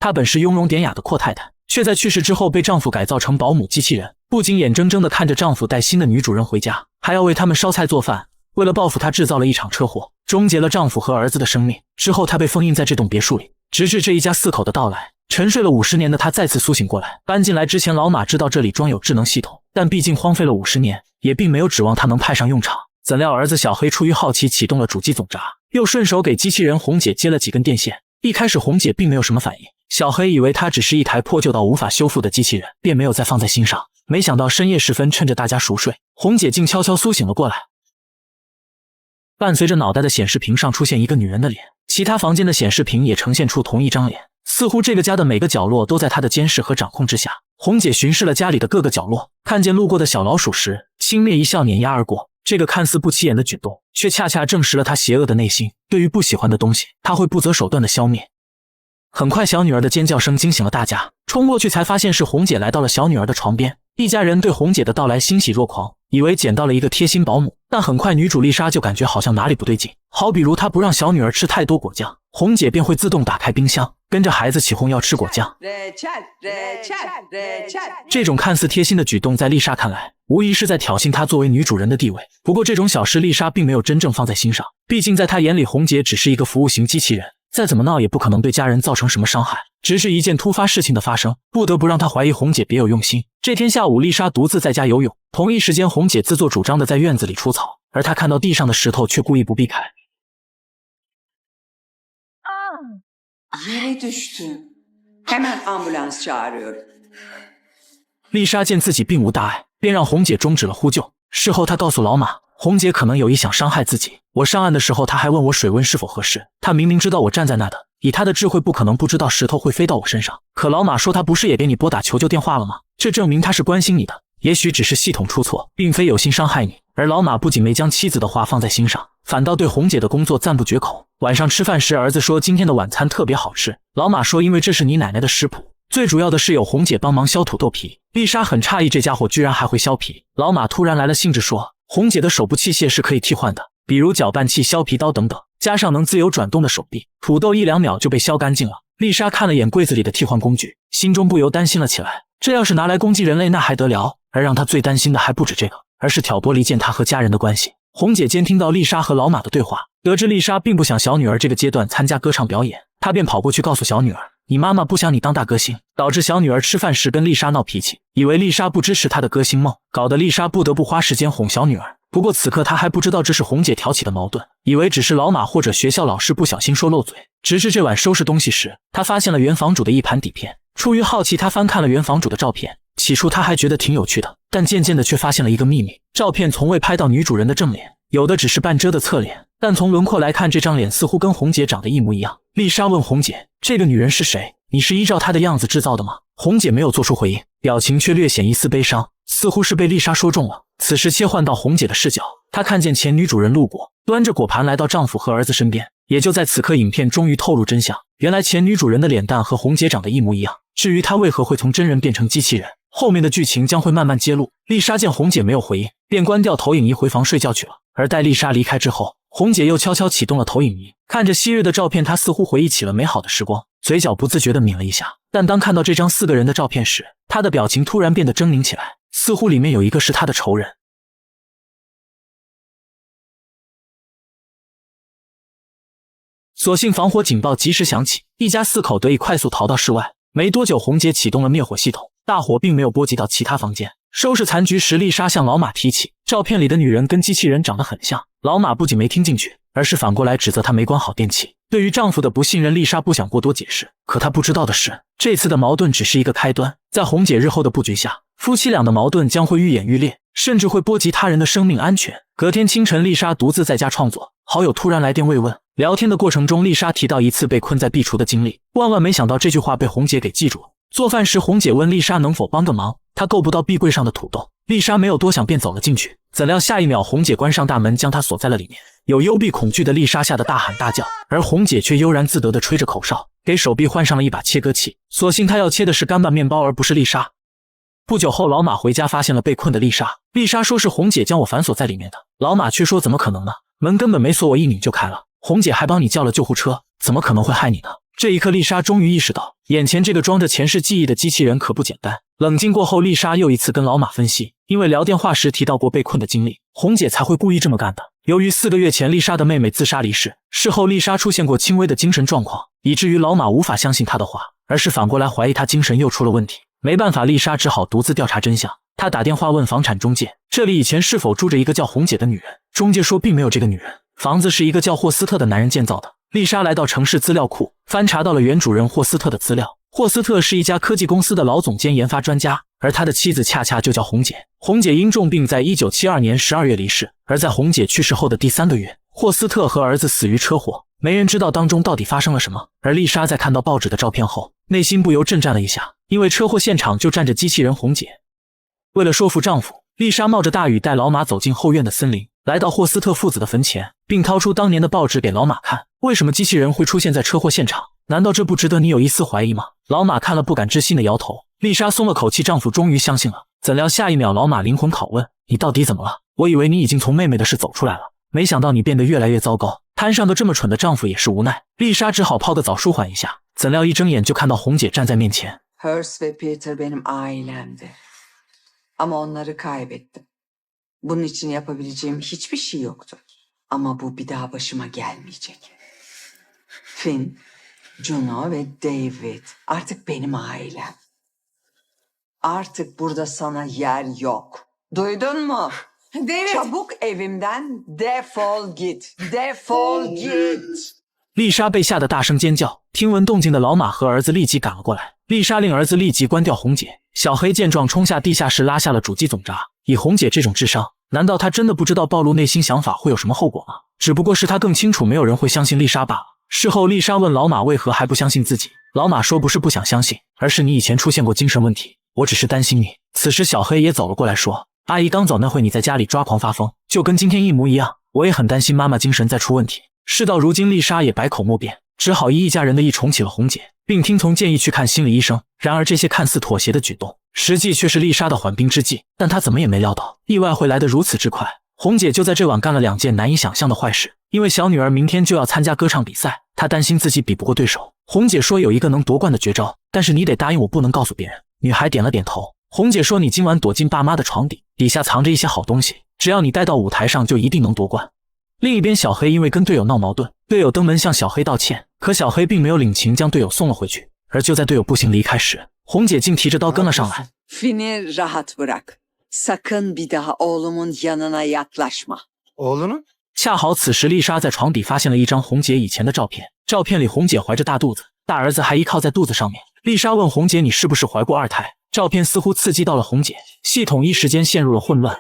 她本是雍容典雅的阔太太，却在去世之后被丈夫改造成保姆机器人，不仅眼睁睁地看着丈夫带新的女主人回家，还要为他们烧菜做饭。为了报复，她制造了一场车祸，终结了丈夫和儿子的生命。之后她被封印在这栋别墅里，直至这一家4口的到来。沉睡了50年的她再次苏醒过来。搬进来之前，老马知道这里装有智能系统，但毕竟荒废了50年，也并没有指望它能派上用场。怎料儿子小黑出于好奇启动了主机总闸，又顺手给机器人红姐接了几根电线。一开始红姐并没有什么反应，小黑以为它只是一台破旧到无法修复的机器人，便没有再放在心上。没想到深夜时分，趁着大家熟睡，红姐竟悄悄苏醒了过来。伴随着脑袋的显示屏上出现一个女人的脸，其他房间的显示屏也呈现出同一张脸，似乎这个家的每个角落都在她的监视和掌控之下。红姐巡视了家里的各个角落，看见路过的小老鼠时，轻蔑一笑碾压而过。这个看似不起眼的举动，却恰恰证实了她邪恶的内心。对于不喜欢的东西，她会不择手段的消灭。很快，小女儿的尖叫声惊醒了大家，冲过去才发现是红姐来到了小女儿的床边。一家人对红姐的到来欣喜若狂，以为捡到了一个贴心保姆。但很快女主丽莎就感觉好像哪里不对劲，好比如她不让小女儿吃太多果酱，红姐便会自动打开冰箱，跟着孩子起哄要吃果酱。这种看似贴心的举动在丽莎看来，无疑是在挑衅她作为女主人的地位。不过这种小事丽莎并没有真正放在心上，毕竟在她眼里红姐只是一个服务型机器人，再怎么闹也不可能对家人造成什么伤害。只是一件突发事情的发生，不得不让她怀疑红姐别有用心。这天下午，丽莎独自在家游泳，同一时间红姐自作主张的在院子里除草，而她看到地上的石头却故意不避开。Yere düştü. Hemen ambulans çağırıyorum. 丽莎见自己并无大碍，便让红姐终止了呼救。事后她告诉老马，红姐可能有意想伤害自己。我上岸的时候，她还问我水温是否合适，她明明知道我站在那的，以她的智慧不可能不知道石头会飞到我身上。可老马说他不是也给你拨打求救电话了吗？这证明他是关心你的，也许只是系统出错，并非有心伤害你。而老马不仅没将妻子的话放在心上，反倒对红姐的工作赞不绝口。晚上吃饭时，儿子说今天的晚餐特别好吃，老马说因为这是你奶奶的食谱，最主要的是有红姐帮忙削土豆皮。丽莎很诧异这家伙居然还会削皮。老马突然来了兴致说，红姐的手部器械是可以替换的，比如搅拌器、削皮刀等等，加上能自由转动的手臂，土豆1-2秒就被削干净了。丽莎看了眼柜子里的替换工具，心中不由担心了起来，这要是拿来攻击人类那还得了。而让她最担心的还不止这个，而是挑拨离间她和家人的关系。红姐监听到丽莎和老马的对话，得知丽莎并不想小女儿这个阶段参加歌唱表演，她便跑过去告诉小女儿，你妈妈不想你当大歌星，导致小女儿吃饭时跟丽莎闹脾气，以为丽莎不支持她的歌星梦，搞得丽莎不得不花时间哄小女儿。不过此刻她还不知道这是红姐挑起的矛盾，以为只是老马或者学校老师不小心说漏嘴。直至这晚收拾东西时，她发现了原房主的一盘底片。出于好奇，她翻看了原房主的照片，起初她还觉得挺有趣的，但渐渐的却发现了一个秘密，照片从未拍到女主人的正脸，有的只是半遮的侧脸，但从轮廓来看，这张脸似乎跟红姐长得一模一样。丽莎问红姐，这个女人是谁？你是依照她的样子制造的吗？红姐没有做出回应，表情却略显一丝悲伤，似乎是被丽莎说中了。此时切换到红姐的视角，她看见前女主人路过，端着果盘来到丈夫和儿子身边。也就在此刻，影片终于透露真相，原来前女主人的脸蛋和红姐长得一模一样。至于她为何会从真人变成机器人，后面的剧情将会慢慢揭露。丽莎见红姐没有回应，便关掉投影仪回房睡觉去了。而待丽莎离开之后，红姐又悄悄启动了投影仪，看着昔日的照片，她似乎回忆起了美好的时光，嘴角不自觉地抿了一下。但当看到这张4个人的照片时，她的表情突然变得狰狞起来，似乎里面有一个是她的仇人。所幸防火警报及时响起，一家4口得以快速逃到室外。没多久，红姐启动了灭火系统，大火并没有波及到其他房间。收拾残局时，丽莎向老马提起，照片里的女人跟机器人长得很像。老马不仅没听进去，而是反过来指责她没关好电器。对于丈夫的不信任，丽莎不想过多解释。可她不知道的是，这次的矛盾只是一个开端，在红姐日后的布局下，夫妻俩的矛盾将会愈演愈烈，甚至会波及他人的生命安全。隔天清晨，丽莎独自在家创作，好友突然来电慰问。聊天的过程中，丽莎提到一次被困在壁橱的经历，万万没想到这句话被红姐给记住了。做饭时，红姐问丽莎能否帮个忙，她够不到壁柜上的土豆。丽莎没有多想便走了进去，怎料下一秒红姐关上大门，将她锁在了里面。有幽闭恐惧的丽莎吓得大喊大叫，而红姐却悠然自得地吹着口哨，给手臂换上了一把切割器。所幸她要切的是干拌面包，而不是丽莎。不久后，老马回家发现了被困的丽莎。丽莎说是红姐将我反锁在里面的，老马却说怎么可能呢？门根本没锁，我一拧就开了。红姐还帮你叫了救护车，怎么可能会害你呢？这一刻，丽莎终于意识到，眼前这个装着前世记忆的机器人可不简单。冷静过后，丽莎又一次跟老马分析，因为聊电话时提到过被困的经历，红姐才会故意这么干的。由于4个月前丽莎的妹妹自杀离世，事后丽莎出现过轻微的精神状况，以至于老马无法相信她的话，而是反过来怀疑她精神又出了问题。没办法，丽莎只好独自调查真相。她打电话问房产中介，这里以前是否住着一个叫红姐的女人？中介说并没有这个女人，房子是一个叫霍斯特的男人建造的。丽莎来到城市资料库，翻查到了原主人霍斯特的资料。霍斯特是一家科技公司的老总兼研发专家，而他的妻子恰恰就叫红姐。红姐因重病在1972年12月离世，而在红姐去世后的第3个月，霍斯特和儿子死于车祸。没人知道当中到底发生了什么。而丽莎在看到报纸的照片后，内心不由震颤了一下，因为车祸现场就站着机器人红姐。为了说服丈夫，丽莎冒着大雨带老马走进后院的森林，来到霍斯特父子的坟前，并掏出当年的报纸给老马看。为什么机器人会出现在车祸现场？难道这不值得你有一丝怀疑吗？老马看了不敢置信的摇头。丽莎松了口气，丈夫终于相信了。怎料下一秒，老马灵魂拷问：你到底怎么了？我以为你已经从妹妹的事走出来了，没想到你变得越来越糟糕。摊上个这么蠢的丈夫也是无奈，丽莎只好泡个澡舒缓一下。怎料一睁眼就看到红姐站在面前。 Hers ve Peter benim ailemdi. Ama onları kaybettim. Bunun için yapabileceğim hiçbir şey yoktu. Ama bu bir daha başıma gelmeyecek. Finn, Juno ve David artık benim ailem. Artık burada sana yer yok. Duydun mu? David! Çabuk evimden defol git. Defol git. 丽莎被吓得大声尖叫，听闻动静的老马和儿子立即赶了过来。丽莎令儿子立即关掉红姐。小黑见状冲下地下室拉下了主机总闸。以红姐这种智商，难道她真的不知道暴露内心想法会有什么后果吗？只不过是她更清楚，没有人会相信丽莎罢了。事后丽莎问老马为何还不相信自己，老马说不是不想相信，而是你以前出现过精神问题，我只是担心你。此时小黑也走了过来说，阿姨刚走那会你在家里抓狂发疯，就跟今天一模一样，我也很担心妈妈精神再出问题。事到如今，丽莎也百口莫辩，只好依一家人的意宠起了红姐，并听从建议去看心理医生。然而这些看似妥协的举动，实际却是丽莎的缓兵之计。但她怎么也没料到，意外会来得如此之快。红姐就在这晚干了2件难以想象的坏事。因为小女儿明天就要参加歌唱比赛，她担心自己比不过对手。红姐说有一个能夺冠的绝招，但是你得答应我不能告诉别人。女孩点了点头。红姐说你今晚躲进爸妈的床底，底下藏着一些好东西，只要你带到舞台上就一定能夺冠。另一边，小黑因为跟队友闹矛盾，队友登门向小黑道歉，可小黑并没有领情，将队友送了回去。而就在队友步行离开时，红姐竟提着刀跟了上来。 Finn'i rahat bırak. Sakın bir daha oğlumun yanına yaklaşma. Oğlunun? 恰好此时丽莎在床底发现了一张红姐以前的照片，照片里红姐怀着大肚子，大儿子还依靠在肚子上面。丽莎问红姐你是不是怀过2胎？照片似乎刺激到了红姐，系统一时间陷入了混乱。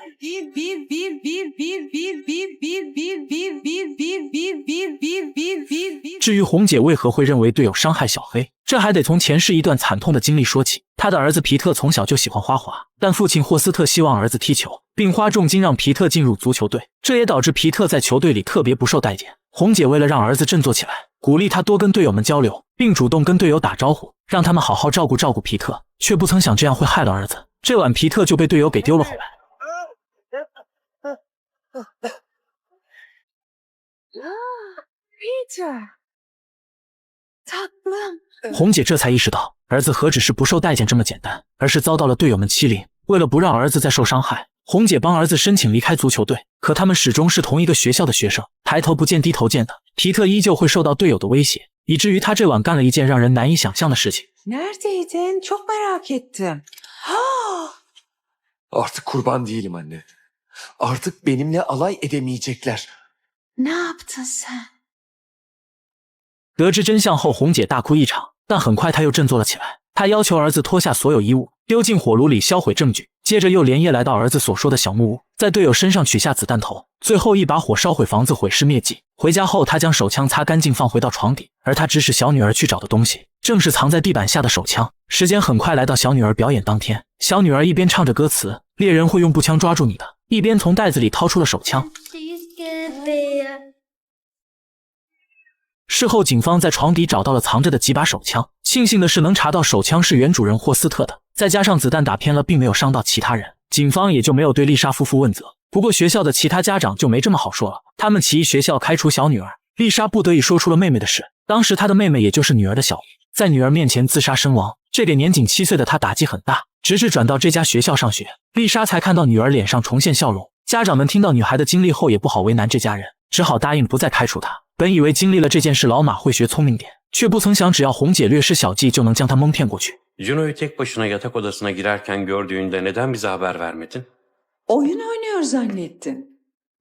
至于红姐为何会认为队友伤害小黑，这还得从前世一段惨痛的经历说起。她的儿子皮特从小就喜欢花滑，但父亲霍斯特希望儿子踢球，并花重金让皮特进入足球队，这也导致皮特在球队里特别不受待见。红姐为了让儿子振作起来，鼓励他多跟队友们交流，并主动跟队友打招呼，让他们好好照顾皮特，却不曾想这样会害了儿子。这晚皮特就被队友给丢了回来。Peter, tatlım. 红姐这才意识到，儿子何止是不受待见这么简单，而是遭到了队友们欺凌。为了不让儿子再受伤害，红姐帮儿子申请离开足球队，可他们始终是同一个学校的学生，抬头不见低头见的。皮特依旧会受到队友的威胁，以至于他这晚干了一件让人难以想象的事情。 Neredeydin? Çok merak ettim. Artık kurban değilim anne. Artık benimle alay edemeyecekler. Ne yaptın sen? 得知真相后，红姐大哭一场，但很快她又振作了起来。她要求儿子脱下所有衣物，丢进火炉里销毁证据，接着又连夜来到儿子所说的小木屋，在队友身上取下子弹头，最后一把火烧毁房子，毁尸灭迹。回家后，她将手枪擦干净放回到床底，而她指使小女儿去找的东西，正是藏在地板下的手枪。时间很快来到小女儿表演当天，小女儿一边唱着歌词“猎人会用步枪抓住你的”，一边从袋子里掏出了手枪。事后，警方在床底找到了藏着的几把手枪，庆幸的是能查到手枪是原主人霍斯特的，再加上子弹打偏了，并没有伤到其他人，警方也就没有对丽莎夫妇问责。不过学校的其他家长就没这么好说了，他们起义学校开除小女儿，丽莎不得已说出了妹妹的事，当时她的妹妹也就是女儿的小姨，在女儿面前自杀身亡，这给年仅7岁的她打击很大。直至转到这家学校上学，丽莎才看到女儿脸上重现笑容。家长们听到女孩的经历后也不好为难这家人，只好答应不再开除她。本以为经历了这件事老马会学聪明点，却不曾想只要红姐略施小计就能将她蒙骗过去。 Juno'yu tek başına yatak odasına girerken gördüğünde neden bize haber vermedin? Oyun oynuyor zannettim.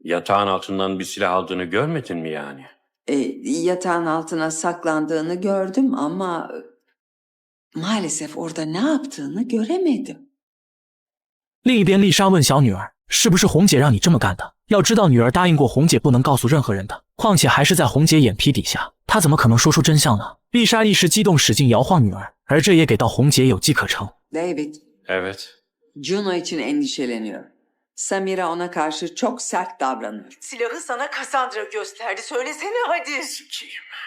Yatağın altından bir silah aldığını görmedin mi yani? Yatağın altına saklandığını gördüm ama maalesef orada ne yaptığını göremedim. 另一边，丽莎问小女儿：“是不是红姐让你这么干的？”要知道，女儿答应过红姐不能告诉任何人的，况且还是在红姐眼皮底下，她怎么可能说出真相呢？丽莎一时激动，使劲摇晃女儿，而这也给到红姐有机可乘。 David, Evet. Juno için endişeleniyorum. Samira ona karşı çok sert davranıyor. Silahı sana Cassandra gösterdi. Söylesene hadi.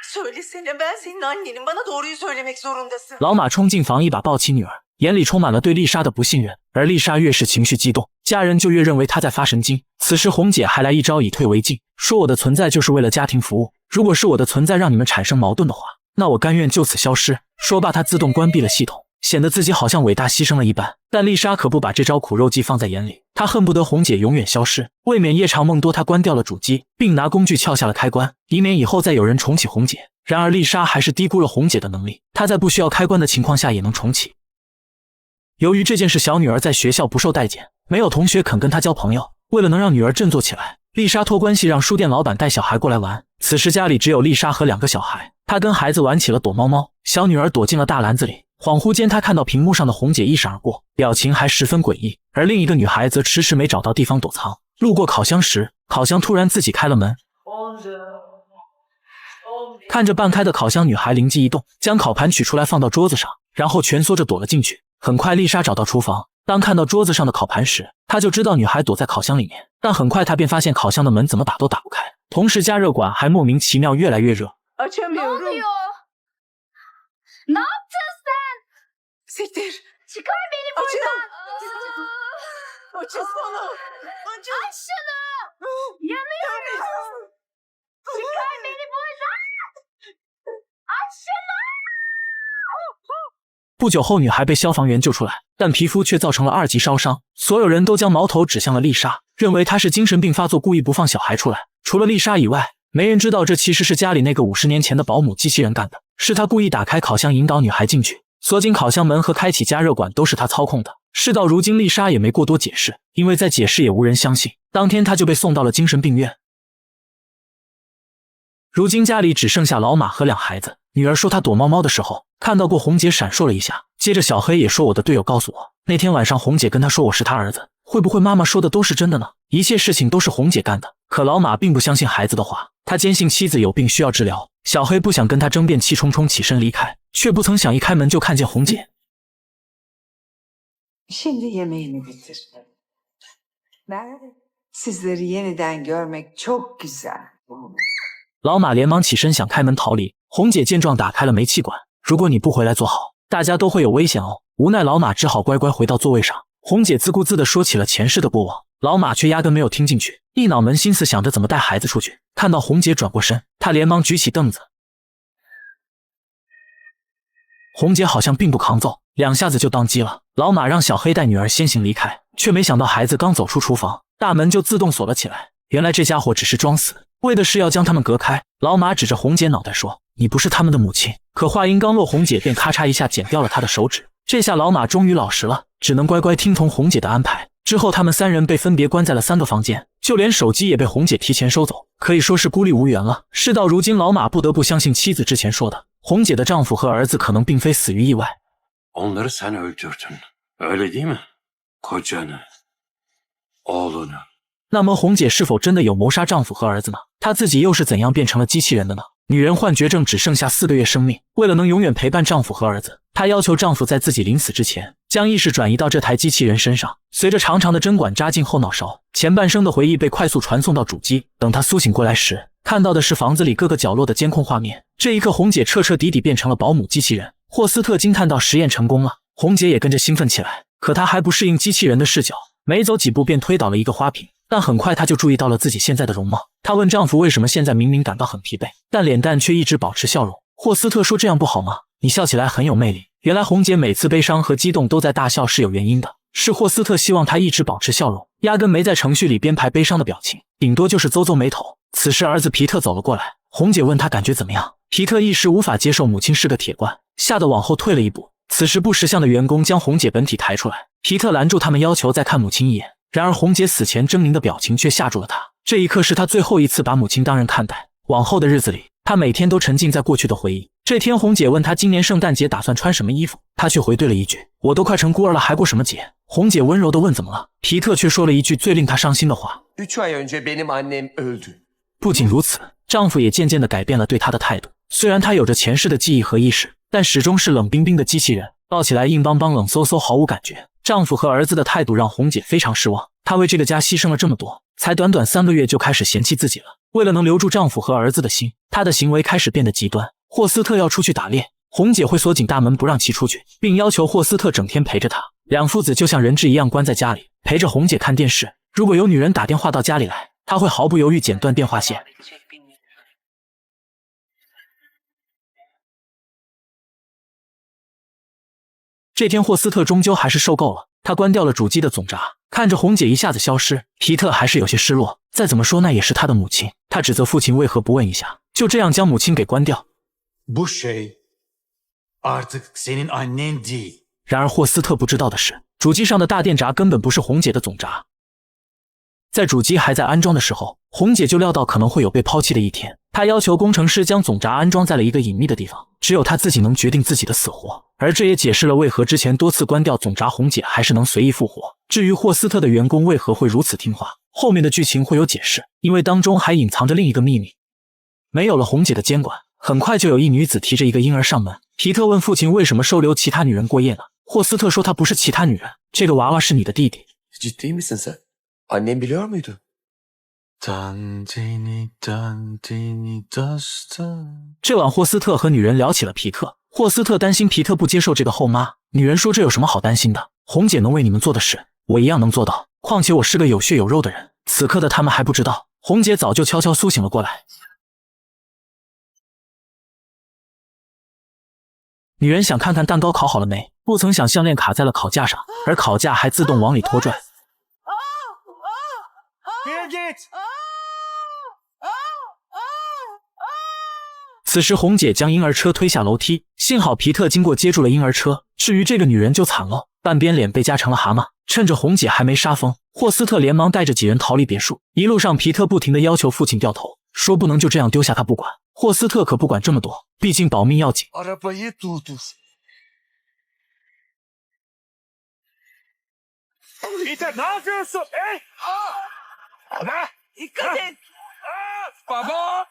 Söylesene, ben senin annenim. Bana doğruyu söylemek zorundasın. 老马冲进房，一把抱起女儿，眼里充满了对丽莎的不信任。而丽莎越是情绪激动，家人就越认为她在发神经。此时红姐还来一招以退为进，说我的存在就是为了家庭服务，如果是我的存在让你们产生矛盾的话，那我甘愿就此消失。说罢，她自动关闭了系统，显得自己好像伟大牺牲了一般。但丽莎可不把这招苦肉计放在眼里，她恨不得红姐永远消失。为免夜长梦多，她关掉了主机，并拿工具撬下了开关，以免以后再有人重启红姐。然而丽莎还是低估了红姐的能力，她在不需要开关的情况下也能重启。由于这件事，小女儿在学校不受待见，没有同学肯跟她交朋友。为了能让女儿振作起来，丽莎托关系让书店老板带小孩过来玩。此时家里只有丽莎和2个小孩，她跟孩子玩起了躲猫猫。小女儿躲进了大篮子里，恍惚间她看到屏幕上的红姐一闪而过，表情还十分诡异。而另一个女孩则迟迟没找到地方躲藏。路过烤箱时，烤箱突然自己开了门。看着半开的烤箱，女孩灵机一动，将烤盘取出来放到桌子上，然后蜷缩着躲了进去。很快丽莎找到厨房，当看到桌子上的烤盘时，她就知道女孩躲在烤箱里面。但很快她便发现烤箱的门怎么打都打不开，同时加热管还莫名其妙越来越热。 Açamıyorum. Ne oluyor? Ne yaptın sen? Siktir. Çıkar beni Açıl. buradan. Açılsana. Açıl. Aç şunu. Yanıyorum. Çıkar beni buradan. Aç şunu. 不久后，女孩被消防员救出来，但皮肤却造成了2级烧伤。所有人都将矛头指向了丽莎，认为她是精神病发作，故意不放小孩出来。除了丽莎以外，没人知道这其实是家里那个50年前的保姆机器人干的，是她故意打开烤箱引导女孩进去，锁紧烤箱门和开启加热管都是她操控的。事到如今，丽莎也没过多解释，因为再解释也无人相信。当天她就被送到了精神病院。如今家里只剩下老马和2孩子。女儿说她躲猫猫的时候看到过红姐闪烁了一下，接着小黑也说我的队友告诉我，那天晚上红姐跟他说我是他儿子，会不会妈妈说的都是真的呢？一切事情都是红姐干的。可老马并不相信孩子的话，他坚信妻子有病需要治疗。小黑不想跟他争辩，气冲冲起身离开，却不曾想一开门就看见红姐。 Şimdi yemeğini bitir. Nerede? Sizleri yeniden görmek çok güzel. 老马连忙起身想开门逃离，红姐见状打开了煤气管。如果你不回来坐好，大家都会有危险哦。无奈老马只好乖乖回到座位上。红姐自顾自地说起了前世的过往，老马却压根没有听进去，一脑门心思想着怎么带孩子出去。看到红姐转过身，他连忙举起凳子。红姐好像并不抗揍，2下子就当机了。老马让小黑带女儿先行离开，却没想到孩子刚走出厨房，大门就自动锁了起来。原来这家伙只是装死，为的是要将他们隔开。老马指着红姐脑袋说：“你不是他们的母亲。”可话音刚落，红姐便咔嚓一下剪掉了他的手指。这下老马终于老实了，只能乖乖听从红姐的安排。之后他们3人被分别关在了3个房间，就连手机也被红姐提前收走，可以说是孤立无援了。事到如今，老马不得不相信妻子之前说的，红姐的丈夫和儿子可能并非死于意外。 Onları sen öldürdün. Öyle değil mi? Kocanı, oğlunu. 那么红姐是否真的有谋杀丈夫和儿子呢？她自己又是怎样变成了机器人的呢？女人患绝症只剩下4个月生命，为了能永远陪伴丈夫和儿子，她要求丈夫在自己临死之前将意识转移到这台机器人身上。随着长长的针管扎进后脑勺，前半生的回忆被快速传送到主机。等她苏醒过来时，看到的是房子里各个角落的监控画面。这一刻，红姐彻彻底底变成了保姆机器人。霍斯特惊叹到：“实验成功了！”红姐也跟着兴奋起来。可她还不适应机器人的视角，没走几步便推倒了一个花瓶。但很快她就注意到了自己现在的容貌。她问丈夫为什么现在明明感到很疲惫，但脸蛋却一直保持笑容。霍斯特说这样不好吗？你笑起来很有魅力。原来红姐每次悲伤和激动都在大笑是有原因的，是霍斯特希望她一直保持笑容，压根没在程序里编排悲伤的表情，顶多就是皱皱眉头。此时儿子皮特走了过来，红姐问他感觉怎么样，皮特一时无法接受母亲是个铁罐，吓得往后退了一步。此时不识相的员工将红姐本体抬出来，皮特拦住他们，要求再看母亲一眼。然而红姐死前狰狞的表情却吓住了他，这一刻是他最后一次把母亲当人看待。往后的日子里，他每天都沉浸在过去的回忆。这天红姐问他今年圣诞节打算穿什么衣服，他却回对了一句：我都快成孤儿了，还过什么节？红姐温柔地问怎么了，皮特却说了一句最令他伤心的话3 ay önce benim annem öldü。不仅如此，丈夫也渐渐地改变了对她的态度。虽然她有着前世的记忆和意识，但始终是冷冰冰的机器人，抱起来硬邦邦、冷飕飕，毫无感觉。丈夫和儿子的态度让红姐非常失望，她为这个家牺牲了这么多，才短短3个月就开始嫌弃自己了。为了能留住丈夫和儿子的心，她的行为开始变得极端。霍斯特要出去打猎，红姐会锁紧大门不让其出去，并要求霍斯特整天陪着她。两父子就像人质一样关在家里，陪着红姐看电视。如果有女人打电话到家里来，她会毫不犹豫剪断电话线。这天霍斯特终究还是受够了，他关掉了主机的总闸，看着红姐一下子消失，皮特还是有些失落。再怎么说那也是他的母亲，他指责父亲为何不问一下，就这样将母亲给关掉。 Bu şey artık senin annen değil。 然而霍斯特不知道的是，主机上的大电闸根本不是红姐的总闸。在主机还在安装的时候，红姐就料到可能会有被抛弃的一天，她要求工程师将总闸安装在了一个隐秘的地方，只有她自己能决定自己的死活。而这也解释了为何之前多次关掉总闸，红姐还是能随意复活。至于霍斯特的员工为何会如此听话，后面的剧情会有解释，因为当中还隐藏着另一个秘密。没有了红姐的监管，很快就有一女子提着一个婴儿上门。皮特问父亲为什么收留其他女人过夜呢？霍斯特说他不是其他女人，这个娃娃是你的弟弟。 Ciddi misin sen? Annem biliyor muydu? Dandini dandini dastan。 这晚霍斯特和女人聊起了皮特，霍斯特担心皮特不接受这个后妈，女人说这有什么好担心的，红姐能为你们做的事，我一样能做到，况且我是个有血有肉的人。此刻的他们还不知道，红姐早就悄悄苏醒了过来。女人想看看蛋糕烤好了没，不曾想项链卡在了烤架上，而烤架还自动往里拖拽。 此时红姐将婴儿车推下楼梯，幸好皮特经过接住了婴儿车。至于这个女人就惨了，半边脸被夹成了蛤蟆。趁着红姐还没杀疯，霍斯特连忙带着几人逃离别墅。一路上皮特不停地要求父亲掉头，说不能就这样丢下他不管。霍斯特可不管这么多，毕竟保命要紧。 Arabayı durdur. Peter ne yapıyorsun? Hey! Baba! Dikkat et. Baba!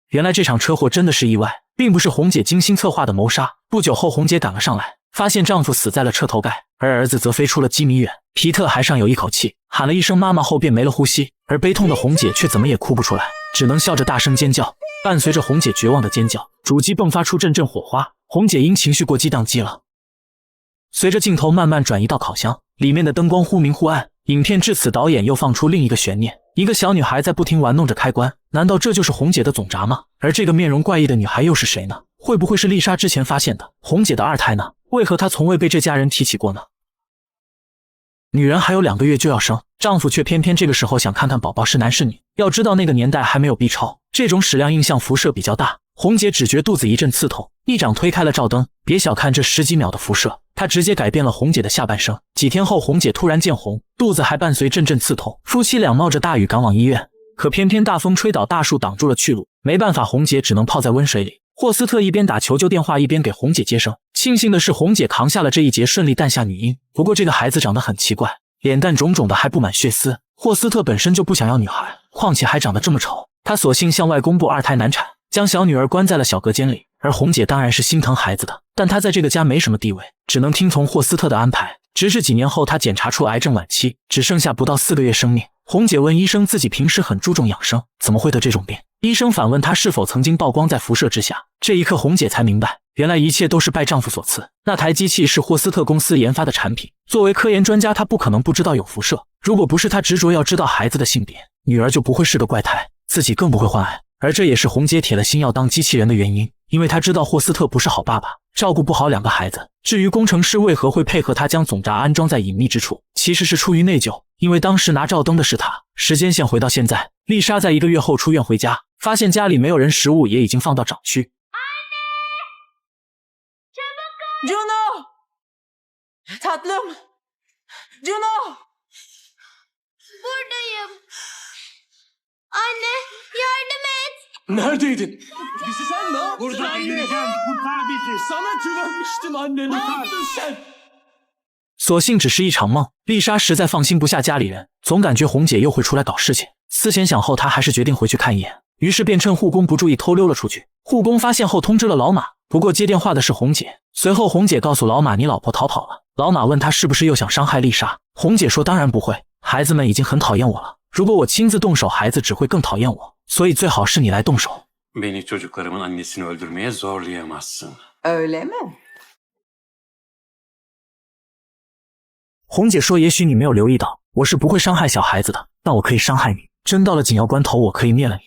原来这场车祸真的是意外，并不是红姐精心策划的谋杀。不久后，红姐赶了上来，发现丈夫死在了车头盖，而儿子则飞出了几米远。皮特还尚有一口气，喊了一声妈妈后便没了呼吸，而悲痛的红姐却怎么也哭不出来，只能笑着大声尖叫。伴随着红姐绝望的尖叫，主机迸发出阵阵火花，红姐因情绪过激宕机了。随着镜头慢慢转移到烤箱，里面的灯光忽明忽暗。影片至此，导演又放出另一个悬念：一个小女孩在不停玩弄着开关，难道这就是红姐的总闸吗？而这个面容怪异的女孩又是谁呢？会不会是丽莎之前发现的红姐的二胎呢？为何她从未被这家人提起过呢？女人还有2个月就要生，丈夫却偏偏这个时候想看看宝宝是男是女。要知道那个年代还没有 B 超，这种矢量映像辐射比较大。红姐只觉肚子一阵刺痛，一掌推开了照灯。别小看这10几秒的辐射，它直接改变了红姐的下半生。几天后，红姐突然见红，肚子还伴随阵阵刺痛。夫妻俩冒着大雨赶往医院，可偏偏大风吹倒大树挡住了去路，没办法，红姐只能泡在温水里。霍斯特一边打求救电话，一边给红姐接生。庆幸的是，红姐扛下了这一劫，顺利诞下女婴。不过这个孩子长得很奇怪，脸蛋肿肿的，还布满血丝。霍斯特本身就不想要女孩，况且还长得这么丑，他索性向外公布2胎难产，将小女儿关在了小隔间里。而红姐当然是心疼孩子的，但她在这个家没什么地位，只能听从霍斯特的安排。直至几年后，她检查出癌症晚期，只剩下不到4个月生命。红姐问医生自己平时很注重养生，怎么会得这种病？医生反问她是否曾经曝光在辐射之下。这一刻，红姐才明白，原来一切都是拜丈夫所赐。那台机器是霍斯特公司研发的产品，作为科研专家，她不可能不知道有辐射。如果不是她执着要知道孩子的性别，女儿就不会是个怪胎，自己更不会患癌。而这也是红姐铁了心要当机器人的原因，因为他知道霍斯特不是好爸爸，照顾不好2个孩子。至于工程师为何会配合他将总闸安装在隐秘之处，其实是出于内疚，因为当时拿照灯的是他。时间线回到现在，丽莎在1个月后出院回家，发现家里没有人，食物也已经放到长区。Juno! Tatlım! Juno! Buradayım. Anne yardım et. Neredeydin? Bizi sen ne yaptın? Buradayım. Kurtar bizi. Sana güvenmiştim anne. Ne yaptın sen? 所幸只是一场梦，丽莎实在放心不下家里人，总感觉红姐又会出来搞事情。思前想后，她还是决定回去看一眼，于是便趁护工不注意偷溜了出去。护工发现后通知了老马，不过接电话的是红姐。随后红姐告诉老马，你老婆逃跑了。老马问她是不是又想伤害丽莎，红姐说当然不会，孩子们已经很讨厌我了，如果我亲自动手，孩子只会更讨厌我，所以最好是你来动手。 Beni çocuklarımın annesini öldürmeye zorlayamazsın. Öyle mi? 红姐说也许你没有留意到，我是不会伤害小孩子的，但我可以伤害你，真到了紧要关头，我可以灭了你。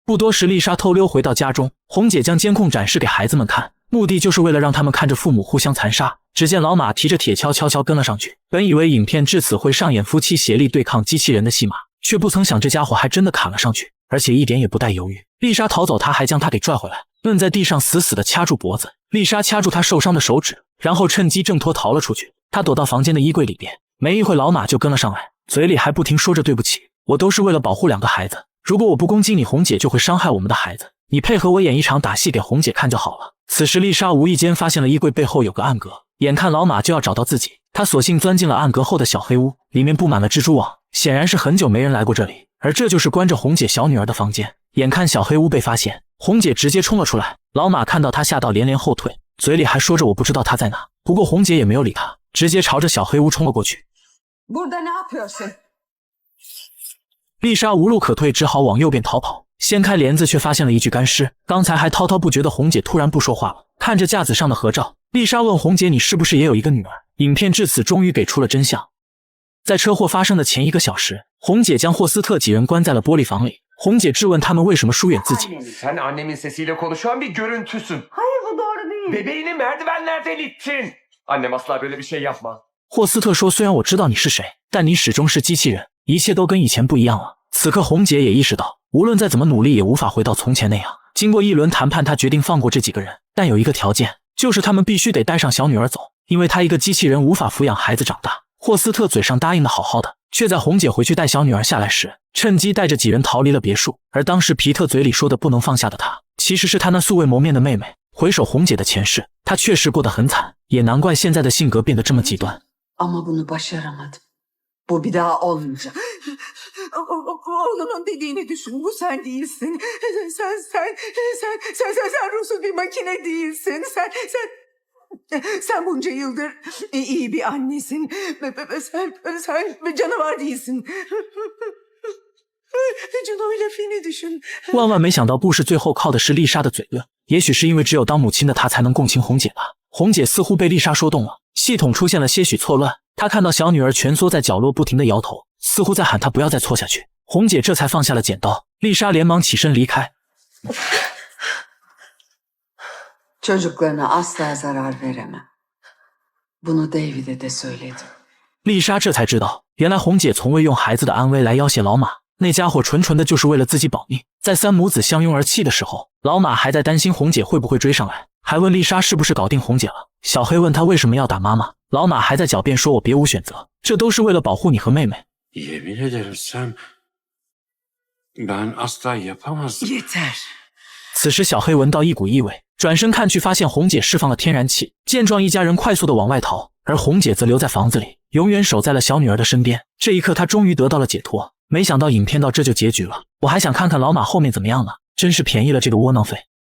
不多时，丽莎偷溜回到家中，红姐将监控展示给孩子们看，目的就是为了让他们看着父母互相残杀。只见老马提着铁锹悄悄跟了上去，本以为影片至此会上演夫妻协力对抗机器人的戏码，却不曾想这家伙还真的砍了上去，而且一点也不带犹豫。丽莎逃走，他还将他给拽回来，摁在地上死死地掐住脖子。丽莎掐住他受伤的手指，然后趁机挣脱逃了出去。他躲到房间的衣柜里边，没一会老马就跟了上来，嘴里还不停说着对不起，我都是为了保护2个孩子，如果我不攻击你，红姐就会伤害我们的孩子，你配合我演一场打戏给红姐看就好了。此时丽莎无意间发现了衣柜背后有个暗格，眼看老马就要找到自己，她索性钻进了暗格后的小黑屋，里面布满了蜘蛛网，显然是很久没人来过这里，而这就是关着红姐小女儿的房间。眼看小黑屋被发现，红姐直接冲了出来，老马看到她吓到连连后退，嘴里还说着我不知道她在哪，不过红姐也没有理她，直接朝着小黑屋冲了过去。 Burada ne yapıyorsun? 丽莎无路可退，只好往右边逃跑。掀开帘子，却发现了一具干尸。刚才还滔滔不绝的红姐突然不说话了，看着架子上的合照，丽莎问红姐：“你是不是也有一个女儿？”影片至此终于给出了真相。在车祸发生的前1个小时，红姐将霍斯特几人关在了玻璃房里。红姐质问他们为什么疏远自己。 Sen annemin sesiyle konuşan bir görüntüsün. Hayır bu doğru değil. Bebeğini merdivenlerden ittin. Annem asla böyle bir şey yapmaz. 霍斯特说：“虽然我知道你是谁，但你始终是机器人，一切都跟以前不一样了。”此刻红姐也意识到，无论再怎么努力也无法回到从前那样。经过一轮谈判，她决定放过这几个人，但有一个条件，就是他们必须得带上小女儿走，因为她一个机器人无法抚养孩子长大。霍斯特嘴上答应的好好的，却在红姐回去带小女儿下来时，趁机带着几人逃离了别墅。而当时皮特嘴里说的不能放下的他，其实是他那素未谋面的妹妹。回首红姐的前世，她确实过得很惨，也难怪现在的性格变得这么极端。 Ama bunu başaramadım. Bu bir daha olmayacak. Oğlunun dediğini düşün. Bu sen değilsin. Sen ruhsuz bir makine değilsin. Sen bunca yıldır iyi bir annesin. Sen canavar değilsin. Cano ile Fin'i düşün. 万万没想到，故事最后靠的是丽莎的嘴遁。也许是因为只有当母亲的她才能共情红姐吧。红姐似乎被丽莎说动了，系统出现了些许错乱。她看到小女儿蜷缩在角落，不停地摇头，似乎在喊她不要再错下去。红姐这才放下了剪刀。丽莎连忙起身离开。 Çocuklarına asla zarar veremem. Bunu David'e de söyledim. 丽莎这才知道，原来红姐从未用孩子的安危来要挟老马，那家伙纯的就是为了自己保命。在3母子相拥而泣的时候，老马还在担心红姐会不会追上来，还问丽莎是不是搞定红姐了。小黑问他为什么要打妈妈，老马还在狡辩说我别无选择，这都是为了保护你和妹妹。 Yemin ederim ben asla yapamazdım. Yeter. 此时小黑闻到一股异味，转身看去，发现红姐释放了天然气。见状，一家人快速的往外逃，而红姐则留在房子里，永远守在了小女儿的身边。这一刻，她终于得到了解脱。没想到影片到这就结局了，我还想看看老马后面怎么样呢，真是便宜了这个窝囊废。